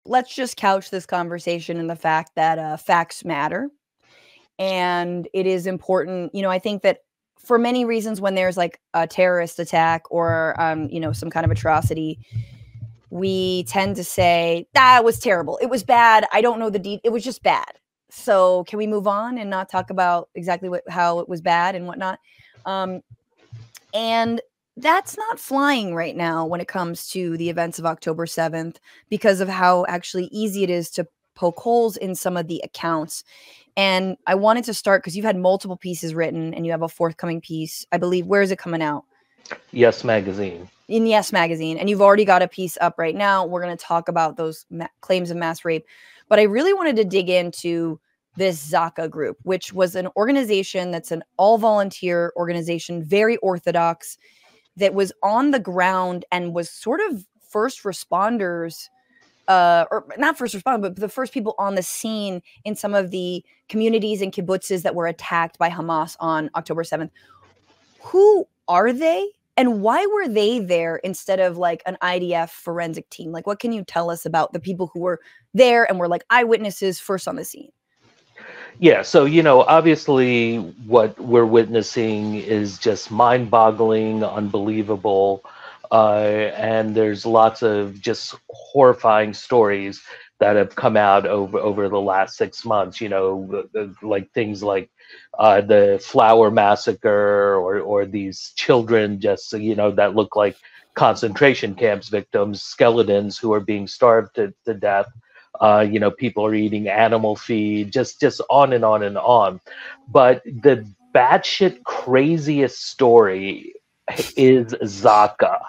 let's just couch this conversation in the fact that facts matter. And it is important, I think that for many reasons, when there's like a terrorist attack or, some kind of atrocity, we tend to say, that was terrible. It was bad. I don't know it was just bad. So can we move on and not talk about exactly how it was bad and whatnot? And that's not flying right now when it comes to the events of October 7th, because of how actually easy it is to poke holes in some of the accounts. And I wanted to start because you've had multiple pieces written and you have a forthcoming piece, I believe. Where is it coming out? Yes Magazine. In Yes Magazine. And you've already got a piece up right now. We're going to talk about those claims of mass rape. But I really wanted to dig into this Zaka Group, which was an organization that's an all-volunteer organization, very orthodox, that was on the ground and was sort of first responders, or not first responders, but the first people on the scene in some of the communities and kibbutzes that were attacked by Hamas on October 7th. Who are they? And why were they there instead of like an IDF forensic team? Like, what can you tell us about the people who were there and were like eyewitnesses first on the scene? Yeah, so, obviously what we're witnessing is just mind-boggling, unbelievable, and there's lots of just horrifying stories that have come out over the last 6 months, like things like the Flower Massacre or these children just, that look like concentration camps victims, skeletons who are being starved to death. People are eating animal feed, just on and on and on. But the batshit craziest story is Zaka.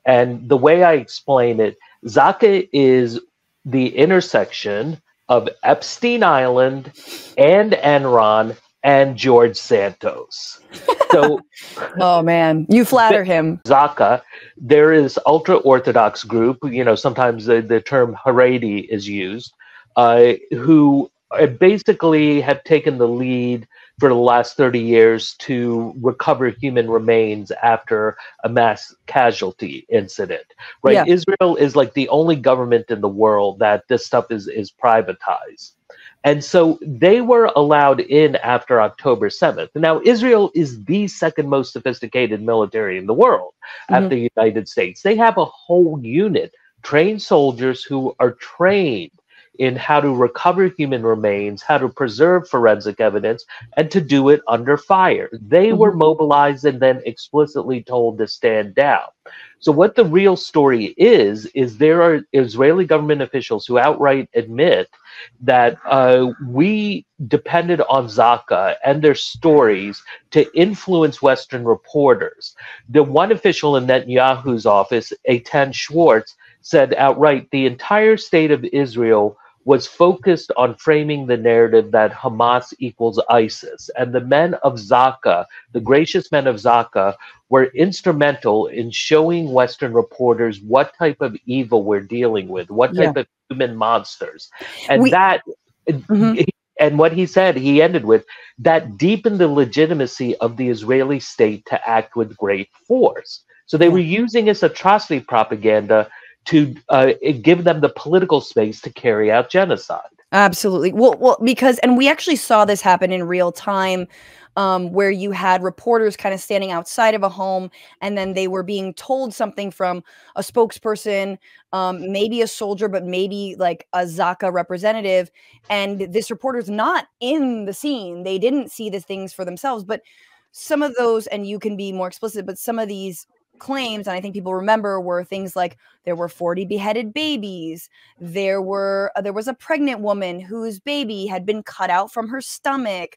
And the way I explain it, Zaka is the intersection of Epstein Island and Enron and George Santos. So, oh man, you flatter him. Zaka, there is ultra-Orthodox group, sometimes the term Haaretz is used, who basically have taken the lead for the last 30 years to recover human remains after a mass casualty incident, right? Yeah. Israel is like the only government in the world that this stuff is privatized. And so they were allowed in after October 7th. Now, Israel is the second most sophisticated military in the world after the United States. They have a whole unit, trained soldiers who are trained in how to recover human remains, how to preserve forensic evidence, and to do it under fire. They were mobilized and then explicitly told to stand down. So what the real story is there are Israeli government officials who outright admit that we depended on Zaka and their stories to influence Western reporters. The one official in Netanyahu's office, Eitan Schwartz, said outright the entire state of Israel was focused on framing the narrative that Hamas equals ISIS. And the men of Zaka, the gracious men of Zaka, were instrumental in showing Western reporters what type of evil we're dealing with, what type of human monsters. And and what he said, he ended with, that deepened the legitimacy of the Israeli state to act with great force. So they were using this atrocity propaganda to give them the political space to carry out genocide. Absolutely. Well, because, and we actually saw this happen in real time, where you had reporters kind of standing outside of a home, and then they were being told something from a spokesperson, maybe a soldier, but maybe like a Zaka representative. And this reporter's not in the scene. They didn't see the things for themselves. But some of those, and you can be more explicit, but some of these claims, and I think people remember, were things like there were 40 beheaded babies, there was a pregnant woman whose baby had been cut out from her stomach,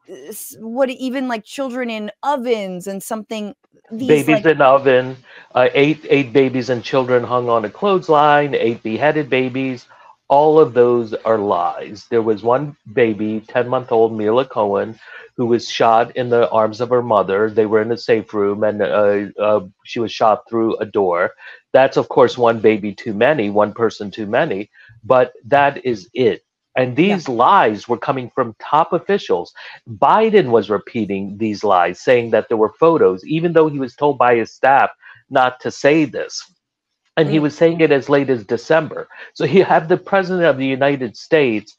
even like children in ovens and something, babies in oven, eight babies and children hung on a clothesline, 8 beheaded babies. All of those are lies. There was one baby, 10-month-old Mila Cohen, who was shot in the arms of her mother. They were in a safe room, and she was shot through a door. That's, of course, one baby too many, one person too many, but that is it. And these lies were coming from top officials. Biden was repeating these lies, saying that there were photos, even though he was told by his staff not to say this. And he was saying it as late as December. So you have the president of the United States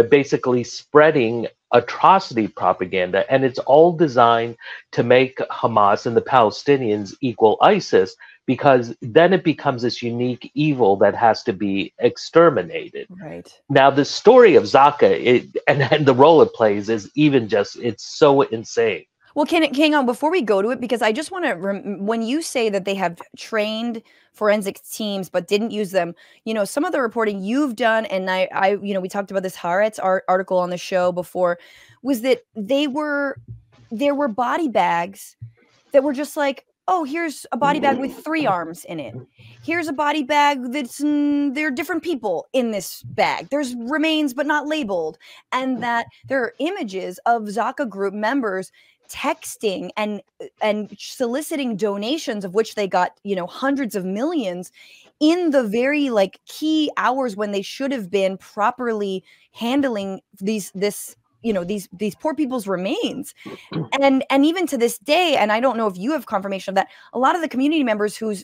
basically spreading atrocity propaganda, and it's all designed to make Hamas and the Palestinians equal ISIS, because then it becomes this unique evil that has to be exterminated. Right. Now, the story of Zaka and the role it plays is even just, it's so insane. Well, hang on before we go to it, because I just want to, when you say that they have trained forensic teams but didn't use them, some of the reporting you've done, and we talked about this Haaretz article on the show before, was that there were body bags that were just like, oh, here's a body bag with 3 arms in it. Here's a body bag that's, there are different people in this bag. There's remains but not labeled. And that there are images of Zaka Group members texting and soliciting donations, of which they got, hundreds of millions, in the very key hours when they should have been properly handling these poor people's remains. And even to this day, and I don't know if you have confirmation of that, a lot of the community members who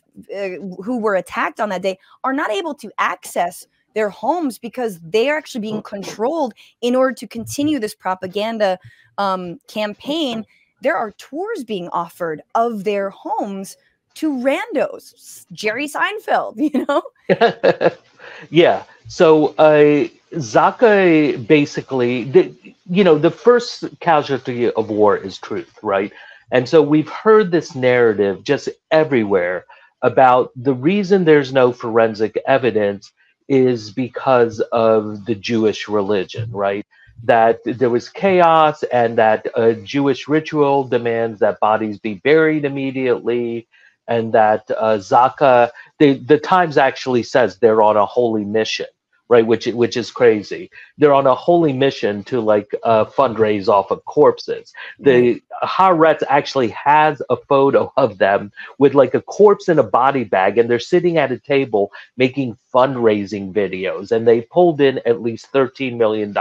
were attacked on that day are not able to access their homes because they are actually being controlled in order to continue this propaganda campaign. There are tours being offered of their homes to randos, Jerry Seinfeld, Yeah. So Zaka basically, the first casualty of war is truth, right? And so we've heard this narrative just everywhere about the reason there's no forensic evidence is because of the Jewish religion, right? That there was chaos, and that a Jewish ritual demands that bodies be buried immediately, and that Zaka, the Times actually says they're on a holy mission, right? Which is crazy. They're on a holy mission to fundraise off of corpses. The Haaretz actually has a photo of them with a corpse in a body bag, and they're sitting at a table making fundraising videos, and they pulled in at least $13 million.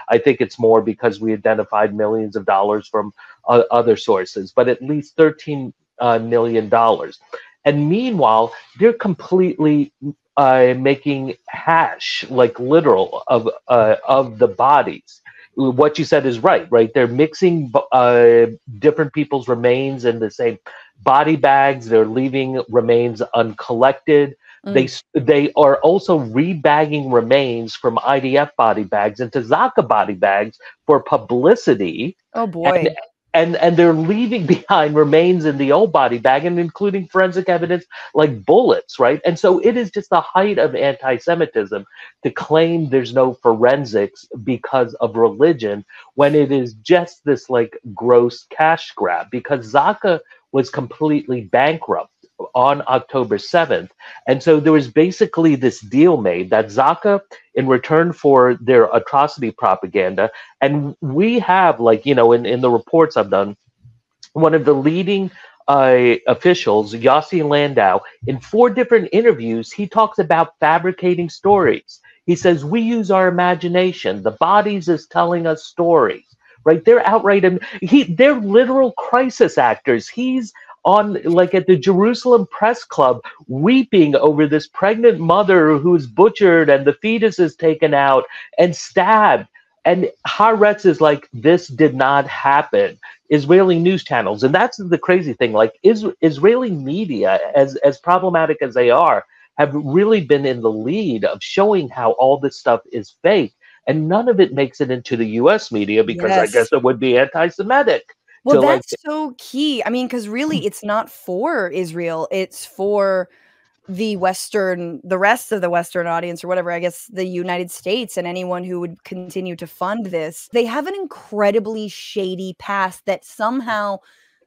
I think it's more because we identified millions of dollars from other sources, but at least $13 million. And meanwhile, they're completely making hash, literal, of the bodies. What you said is right? They're mixing different people's remains in the same body bags. They're leaving remains uncollected. They are also rebagging remains from IDF body bags into Zaka body bags for publicity. Oh boy. And they're leaving behind remains in the old body bag, and including forensic evidence like bullets, right? And so it is just the height of anti-Semitism to claim there's no forensics because of religion, when it is just this gross cash grab, because Zaka was completely bankrupt on October 7th. And so there was basically this deal made that Zaka, in return for their atrocity propaganda, and we have, in the reports I've done, one of the leading officials, Yossi Landau, in 4 different interviews, he talks about fabricating stories. He says, we use our imagination. The bodies is telling us stories, right? They're outright, they're literal crisis actors. He's on at the Jerusalem Press Club weeping over this pregnant mother who's butchered and the fetus is taken out and stabbed. And Haaretz is this did not happen. Israeli news channels, and that's the crazy thing, Israeli media, as problematic as they are, have really been in the lead of showing how all this stuff is fake. And none of it makes it into the US media because I guess it would be anti-Semitic. Well, that's so key. I mean, because really, it's not for Israel. It's for the rest of the Western audience, or whatever, I guess the United States and anyone who would continue to fund this. They have an incredibly shady past that somehow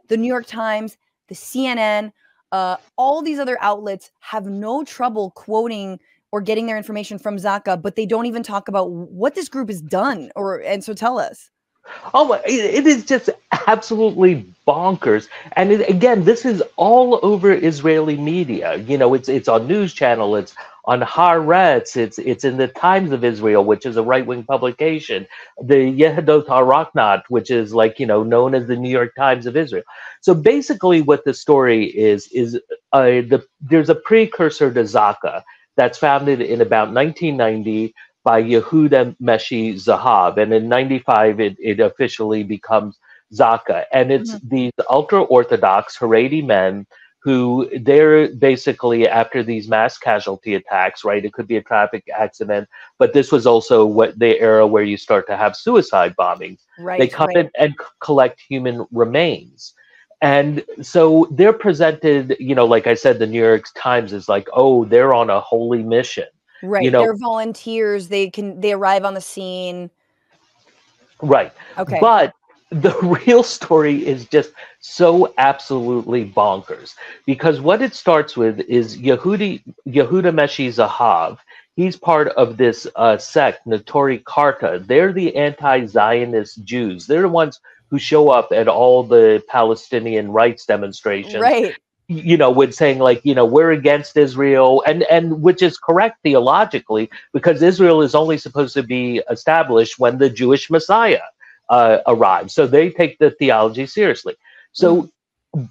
the New York Times, the CNN, all these other outlets have no trouble quoting or getting their information from Zaka, but they don't even talk about what this group has done. And so tell us. Oh my, it is just absolutely bonkers. And again, this is all over Israeli media. You know, it's on News Channel, it's on Haaretz, it's in the Times of Israel, which is a right-wing publication, the Yehudot Haraknat, which is like, you know, known as the New York Times of Israel. So basically what the story is there's a precursor to Zaka that's founded in about 1990 by Yehuda Meshi Zahav. And in 95, it officially becomes Zaka. And it's these ultra-Orthodox Haredi men who they're basically after these mass casualty attacks, right? It could be a traffic accident, but this was also what the era where you start to have suicide bombings. Right, they come in and collect human remains. And so they're presented, you know, like I said, the New York Times is like, oh, they're on a holy mission. Right. You know, they're volunteers. They arrive on the scene. Right. Okay. But the real story is just so absolutely bonkers because what it starts with is Yehuda Meshi Zahav. He's part of this sect, Notori Karta. They're the anti-Zionist Jews. They're the ones who show up at all the Palestinian rights demonstrations. Right. You know, with saying like, you know, we're against Israel, and which is correct theologically because Israel is only supposed to be established when the Jewish Messiah arrives. So they take the theology seriously. So,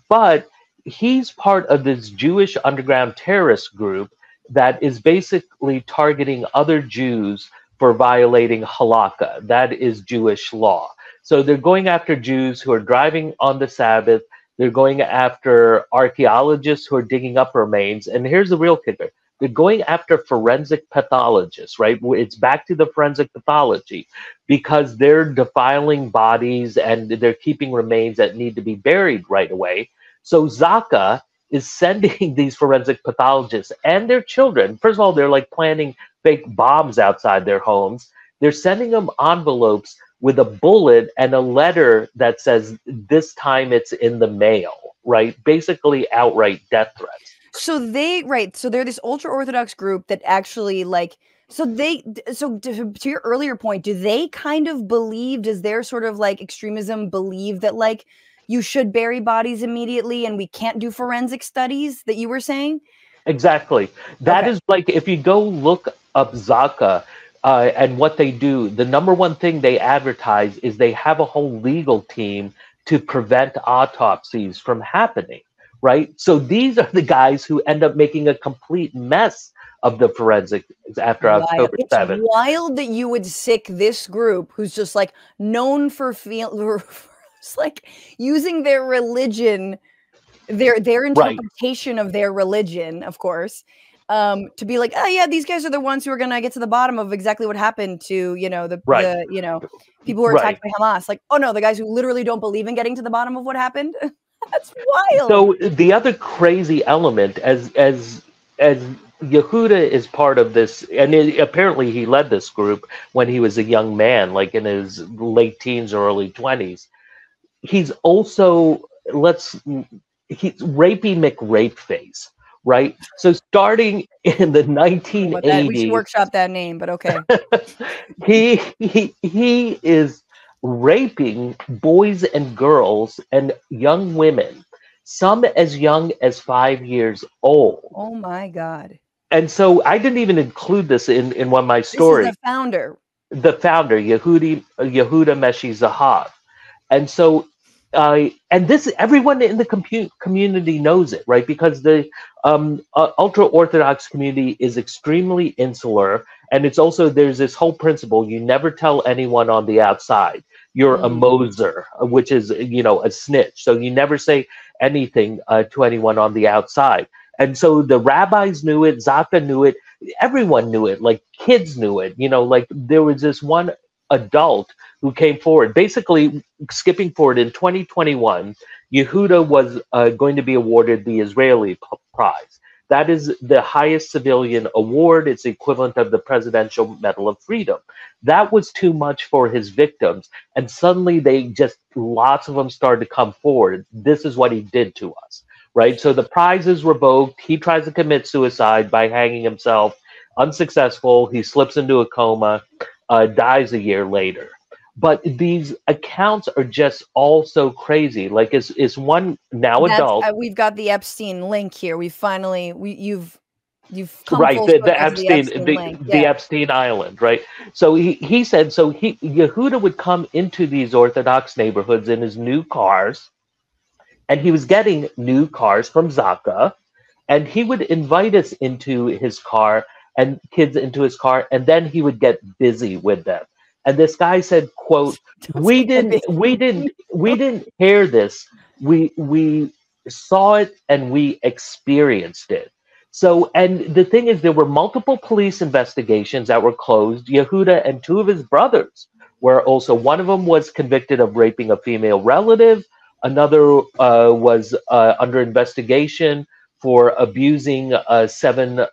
but he's part of this Jewish underground terrorist group that is basically targeting other Jews for violating halakha. That is Jewish law. So they're going after Jews who are driving on the Sabbath. They're going after archaeologists who are digging up remains. And here's the real kicker. They're going after forensic pathologists, right? It's back to the forensic pathology because they're defiling bodies and they're keeping remains that need to be buried right away. So Zaka is sending these forensic pathologists and their children. First of all, they're like planting fake bombs outside their homes. They're sending them envelopes with a bullet and a letter that says, this time it's in the mail, right? Basically outright death threats. So they're this ultra-Orthodox group that actually like, so to your earlier point, do they kind of believe, does their sort of like extremism believe that like you should bury bodies immediately and we can't do forensic studies that you were saying? Exactly. That is like, if you go look up Zaka, and what they do, the number one thing they advertise is they have a whole legal team to prevent autopsies from happening, right? So these are the guys who end up making a complete mess of the forensics after October 7th. It's wild that you would sick this group who's just like known for like using their religion, their interpretation of their religion, of course, to be like, oh yeah, these guys are the ones who are gonna get to the bottom of exactly what happened to, you know, the people who are attacked by Hamas. Like, oh no, the guys who literally don't believe in getting to the bottom of what happened. That's wild. So the other crazy element, as Yehuda is part of this, and apparently he led this group when he was a young man, like in his late teens or early 20s. He's also he's rapey McRapeface, right? So starting in the 1980s, we should workshop that name, but okay. he is raping boys and girls and young women, some as young as 5 years old. Oh my God. And so I didn't even include this in one of my stories. This is the founder, Yehuda Meshi Zahav. And so and this, everyone in the community knows it, right? Because the ultra-Orthodox community is extremely insular. And it's also, there's this whole principle, you never tell anyone on the outside. You're a Moser, which is, you know, a snitch. So you never say anything to anyone on the outside. And so the rabbis knew it, Zaka knew it, everyone knew it, like kids knew it. You know, like there was this one adult who came forward, basically skipping forward in 2021, Yehuda was going to be awarded the Israeli prize. That is the highest civilian award. It's the equivalent of the Presidential Medal of Freedom. That was too much for his victims. And suddenly lots of them started to come forward. This is what he did to us, right? So the prize is revoked. He tries to commit suicide by hanging himself. Unsuccessful. He slips into a coma, dies a year later. But these accounts are just all so crazy. Like, is one now That's adult, we've got the Epstein link here. We finally you've come right? full The circle to the Epstein, Epstein link. the Yeah. Epstein Island, right? So he said, so Yehuda would come into these Orthodox neighborhoods in his new cars, and he was getting new cars from Zaka, and he would invite us into his car and kids into his car, and then he would get busy with them. And this guy said, quote, Don't say that, baby. we didn't hear this. We saw it and we experienced it. So, and the thing is, there were multiple police investigations that were closed. Yehuda and two of his brothers were also, one of them was convicted of raping a female relative. Another was under investigation for abusing seven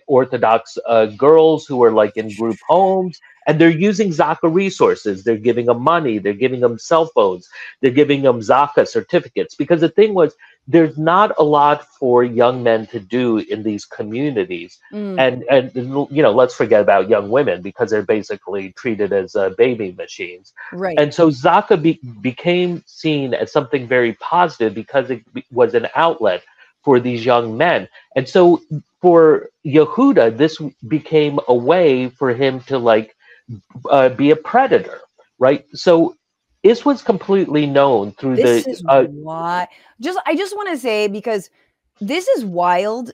Orthodox girls who were like in group homes. And they're using Zaka resources. They're giving them money. They're giving them cell phones. They're giving them Zaka certificates. Because the thing was, there's not a lot for young men to do in these communities. And let's forget about young women because they're basically treated as baby machines. Right. And so Zaka became seen as something very positive because it was an outlet for these young men. And so for Yehuda, this became a way for him to be a predator, right? So this was completely known through This is why. I just want to say, because this is wild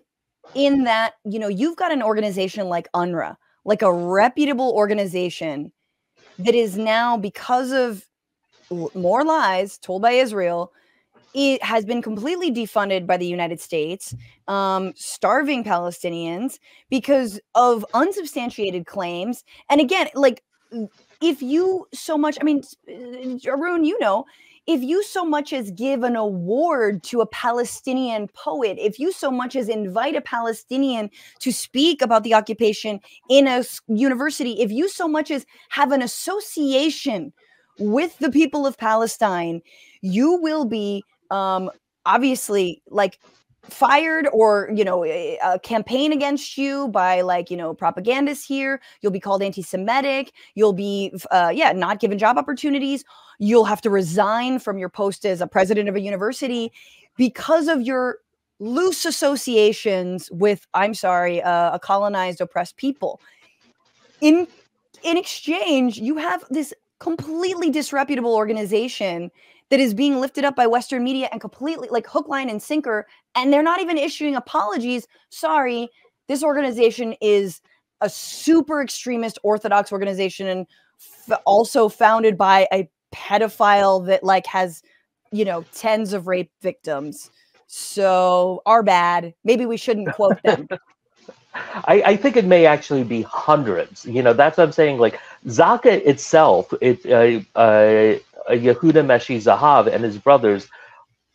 in that, you've got an organization like UNRWA, like a reputable organization that is now, because of more lies told by Israel, it has been completely defunded by the United States, starving Palestinians because of unsubstantiated claims. And again, like, if you so much, I mean, Arun, if you so much as give an award to a Palestinian poet, if you so much as invite a Palestinian to speak about the occupation in a university, if you so much as have an association with the people of Palestine, you will be obviously fired, or a campaign against you by propagandists here. You'll be called anti-Semitic. You'll be not given job opportunities. You'll have to resign from your post as a president of a university because of your loose associations with, I'm sorry, a colonized, oppressed people. In exchange, you have this completely disreputable organization that is being lifted up by Western media and completely hook, line, and sinker. And they're not even issuing apologies. Sorry, this organization is a super extremist Orthodox organization, and also founded by a pedophile that has, tens of rape victims. So our bad. Maybe we shouldn't quote them. I think it may actually be hundreds. That's what I'm saying. Like Zaka itself, Yehuda Meshi Zahav and his brothers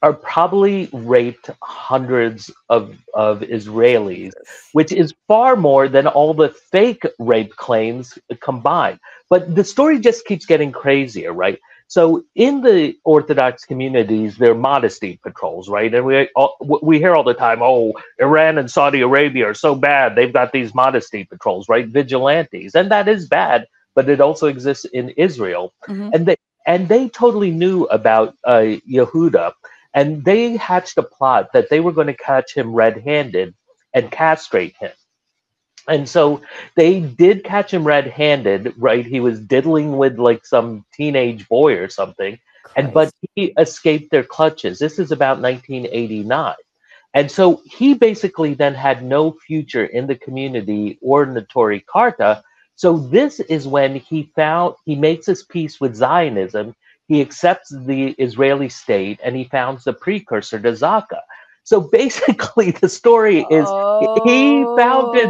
are probably raped hundreds of Israelis, which is far more than all the fake rape claims combined. But the story just keeps getting crazier, right? So in the Orthodox communities, there are modesty patrols, right? And we hear all the time, oh, Iran and Saudi Arabia are so bad. They've got these modesty patrols, right? Vigilantes. And that is bad, but it also exists in Israel. Mm-hmm. And they totally knew about Yehuda. And they hatched a plot that they were going to catch him red-handed and castrate him. And so they did catch him red-handed, right? He was diddling with some teenage boy or something. But he escaped their clutches. This is about 1989. And so he basically then had no future in the community or Notori Karta. So this is when he makes his peace with Zionism. He accepts the Israeli state, and he founds the precursor to Zaka. So basically, the story is he founded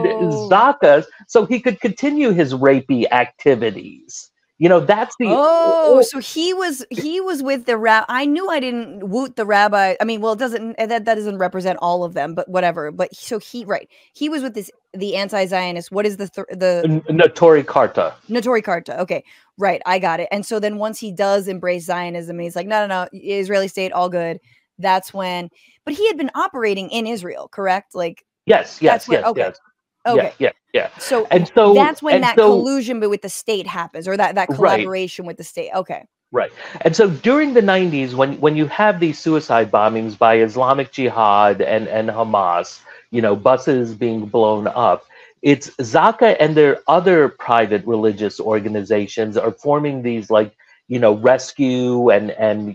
Zaka so he could continue his rapey activities. That's the. So he was with the rabbi. I knew I didn't woot the rabbi. I mean, well, it doesn't, that doesn't represent all of them, but whatever. But so he was with the anti-Zionist. What is the Notori Karta? Notori Karta. Okay, right. I got it. And so then once he does embrace Zionism, he's like, no, Israeli state, all good. That's when. But he had been operating in Israel, correct? Yes. Okay. Okay. Yeah. So And so that's when and that so collusion with the state happens, or that right. collaboration with the state. Okay. Right. And so during the 90s, when you have these suicide bombings by Islamic Jihad and Hamas, buses being blown up, it's Zaka and their other private religious organizations are forming these rescue and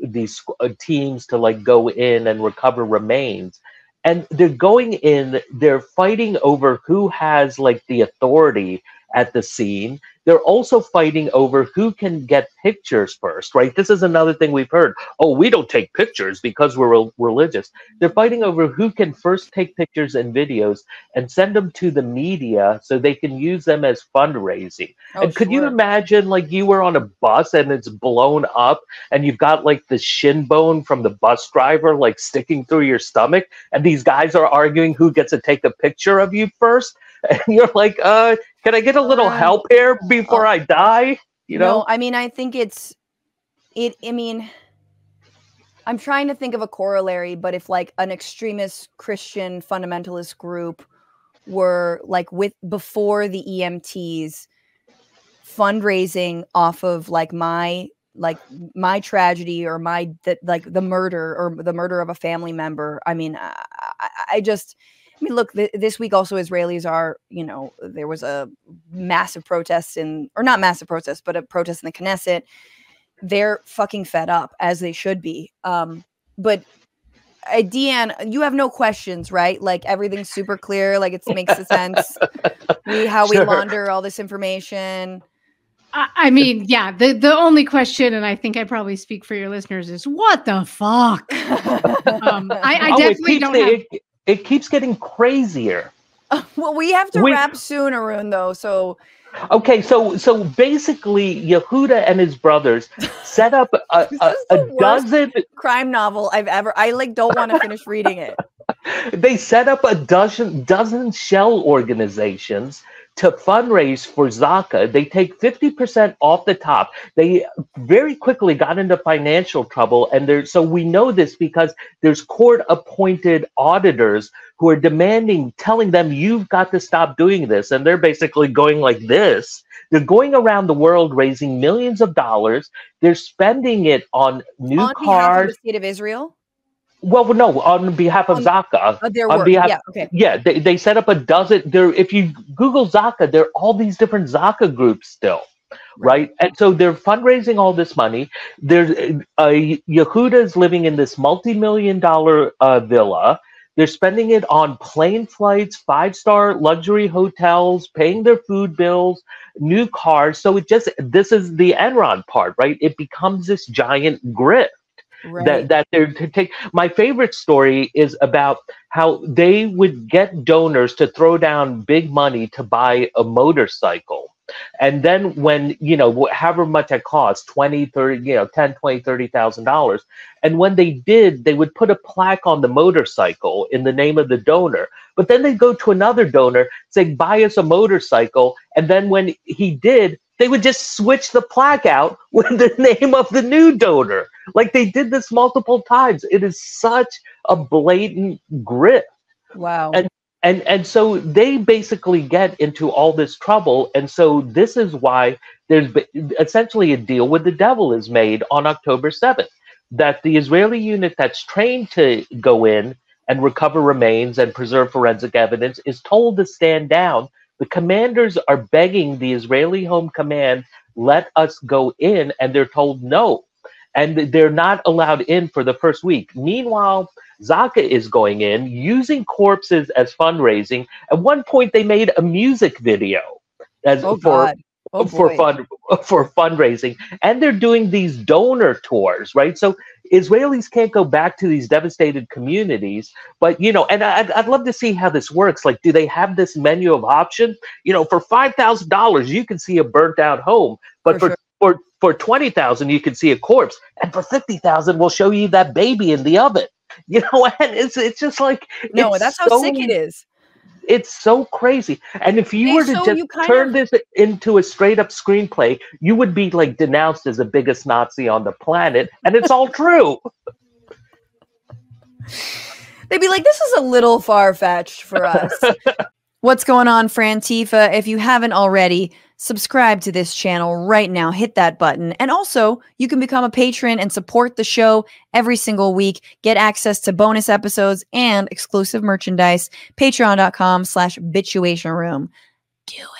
these teams to go in and recover remains. And they're going in, they're fighting over who has the authority at the scene. They're also fighting over who can get pictures first, right? This is another thing we've heard. Oh, we don't take pictures because we're religious. They're fighting over who can first take pictures and videos and send them to the media so they can use them as fundraising. Oh, And could you sure. imagine you were on a bus and it's blown up and you've got the shin bone from the bus driver sticking through your stomach, and these guys are arguing who gets to take a picture of you first? And you're like, can I get a little help here before I die? No, I mean, I think I mean, I'm trying to think of a corollary, but if an extremist Christian fundamentalist group were before the EMTs fundraising off of my tragedy or the murder of a family member. I mean, look, this week also Israelis are, there was a massive protest or not massive protest, but a protest in the Knesset. They're fucking fed up, as they should be. But Deanne, you have no questions, right? Everything's super clear. It makes sense. We launder all this information. I mean, yeah, the only question, and I think I probably speak for your listeners, is what the fuck? I definitely don't have... It keeps getting crazier. Well, we have to wrap soon, Arun, though. So, okay, so basically, Yehuda and his brothers set up a dozen crime novel I've ever. I don't want to finish reading it. They set up a dozen shell organizations to fundraise for Zaka. They take 50% off the top. They very quickly got into financial trouble, and so we know this because there's court-appointed auditors who are telling them, you've got to stop doing this, and they're basically going like this. They're going around the world raising millions of dollars. They're spending it on new cars. On behalf of the state of Israel? Well, no, on behalf of Zaka. They set up a dozen. If you Google Zaka, there are all these different Zaka groups still, right? And so they're fundraising all this money. There's Yehuda's living in this multi-million-dollar villa. They're spending it on plane flights, 5-star luxury hotels, paying their food bills, new cars. So this is the Enron part, right? It becomes this giant grift. Right. That they're to take. My favorite story is about how they would get donors to throw down big money to buy a motorcycle. And then when, however much it costs, $20,000, $30,000, $10,000, $20,000, $30,000. And when they did, they would put a plaque on the motorcycle in the name of the donor. But then they'd go to another donor saying, buy us a motorcycle. And then when he did, they would just switch the plaque out with the name of the new donor. They did this multiple times. It is such a blatant grift. Wow. And so they basically get into all this trouble. And so this is why there's essentially a deal with the devil is made on October 7th, that the Israeli unit that's trained to go in and recover remains and preserve forensic evidence is told to stand down. The commanders are begging the Israeli Home Command, let us go in, and they're told no. And they're not allowed in for the first week. Meanwhile, Zaka is going in, using corpses as fundraising. At one point, they made a music video for fundraising, and they're doing these donor tours, right? So Israelis can't go back to these devastated communities, but and I'd love to see how this works. Do they have this menu of options? For $5,000 you can see a burnt out home, but for $20,000 you can see a corpse, and for $50,000 we'll show you that baby in the oven. And it's just that's how sick it is. It's so crazy. And if you were to just turn this into a straight up screenplay, you would be denounced as the biggest Nazi on the planet. And it's all true. They'd be like, this is a little far-fetched for us. What's going on, Frantifa? If you haven't already, subscribe to this channel right now. Hit that button. And also, you can become a patron and support the show every single week. Get access to bonus episodes and exclusive merchandise. Patreon.com/bitchuationroom. Do it.